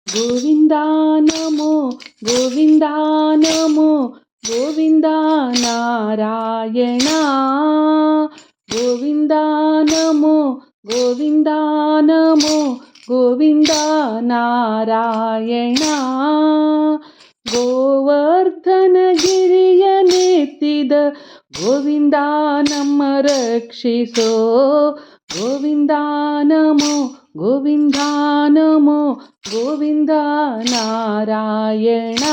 ಗೋವಿಂದ ನಮೋ ಗೋವಿಂದ ನಮೋ ಗೋವಿಂದ ನಾರಾಯಣ ಗೋವಿಂದ ನಮೋ ಗೋವಿಂದ ನಮೋ ಗೋವಿಂದ ನಾರಾಯಣ ಗೋವರ್ಧನ ಗಿರಿಯ ನೆತ್ತಿದ ಗೋವಿಂದ ನಮ್ಮ ರಕ್ಷಿಸೋ ಗೋವಿಂದ ನಮೋ ಗೋವಿಂದ ನಮೋ ಗೋವಿಂದ ನಾರಾಯಣ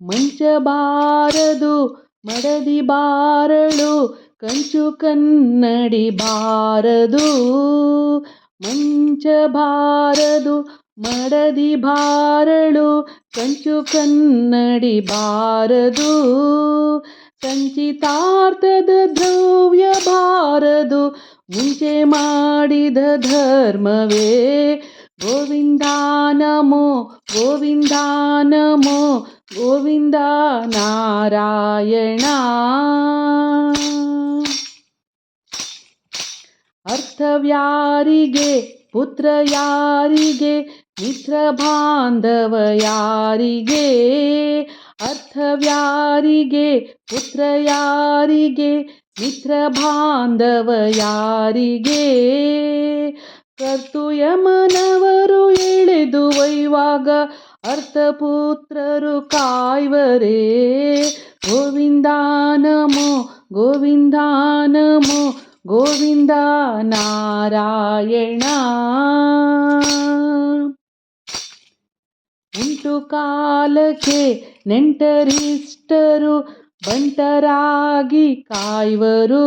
ಮಂಚ ಬಾರದು ಮಡದಿ ಬಾರಳು ಕಂಚು ಕನ್ನಡಿ ಬಾರದು ಮಂಚ ಬಾರದು ಮಡದಿ ಬಾರಳು ಕಂಚು ಕನ್ನಡಿ ಬಾರದು ಸಂಚಿತಾರ್ಥದ ದ್ರವ್ಯ ಬಾರದು ಮುಂಚೆ ಮಾಡಿದ ಧರ್ಮವೇ ಗೋವಿಂದ ನಮೋ ಗೋವಿಂದ ನಮೋ ಗೋವಿಂದ ನಾರಾಯಣ ಅರ್ಥವ್ಯಾರಿಗೆ ಪುತ್ರ ಯಾರಿಗೆ ಮಿತ್ರ ಬಾಂಧವ ಯಾರಿಗೆ ಅರ್ಥವ್ಯಾರಿಗೆ ಪುತ್ರ ಯಾರಿಗೆ ಮಿತ್ರ ಬಾಂಧವ ಯಾರಿಗೆ ಕರ್ತುಯಮನವರು ಎಳೆದು ಒಯ್ಯುವಾಗ ಅರ್ಥಪುತ್ರರು ಕಾಯ್ವರೇ ಗೋವಿಂದ ನಮೋ ಗೋವಿಂದ ನಮೋ ಗೋವಿಂದ ನಾರಾಯಣ ಉಂಟು ಕಾಲಕ್ಕೆ ನೆಂಟರಿಷ್ಟರು ಬಂಟರಾಗಿ ಕಾಯುವರು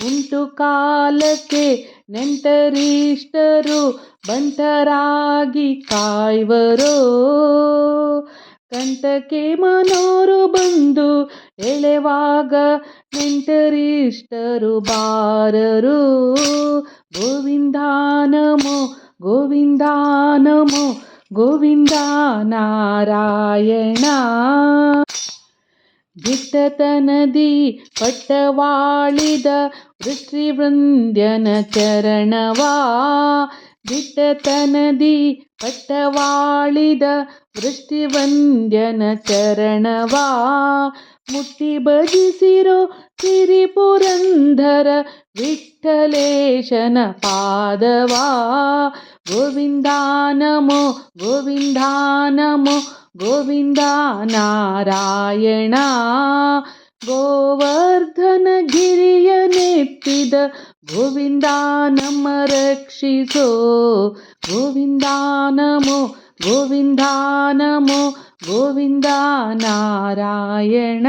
ಉಂಟು ಕಾಲಕ್ಕೆ ನೆಂಟರಿಷ್ಟರು ಬಂಟರಾಗಿ ಕಾಯುವರು ಕಂಠಕ್ಕೆ ಮನೋರು ಬಂದು ಎಳೆವಾಗ ನೆಂಟರಿಷ್ಟರು ಬಾರರು ಗೋವಿಂದ ನಮೋ ಗೋವಿಂದ ನಮೋ ಗೋವಿಂದ ನಾರಾಯಣ ದಿಟ್ಟತನದಿ ಪಟ್ಟವಾಳಿದ ವೃಷ್ಟಿವೃಂದ್ಯನ ಚರಣವಾ ದಿಟ್ಟತನದಿ ಪಟ್ಟವಾಳಿದ ವೃಷ್ಟಿವಂದ್ಯನ ಚರಣವಾ ಮುಟ್ಟಿ ಭಜಿಸಿರೋ ಸಿರಿಪುರಂದರ ವಿಠ್ಠಲೇಶನ ಪಾದವಾ ಗೋವಿಂದ ನಮೋ ಗೋವಿಂದ ನಮೋ ಗೋವಿಂದ ನಾರಾಯಣ ಗೋವರ್ಧನ ಗಿರಿಯ ನೆತ್ತಿದ ಗೋವಿಂದ ನಮ್ಮ ರಕ್ಷಿಸೋ ಗೋವಿಂದ ನಮೋ ಗೋವಿಂದ ನಮೋ ಗೋವಿಂದ ನಾರಾಯಣ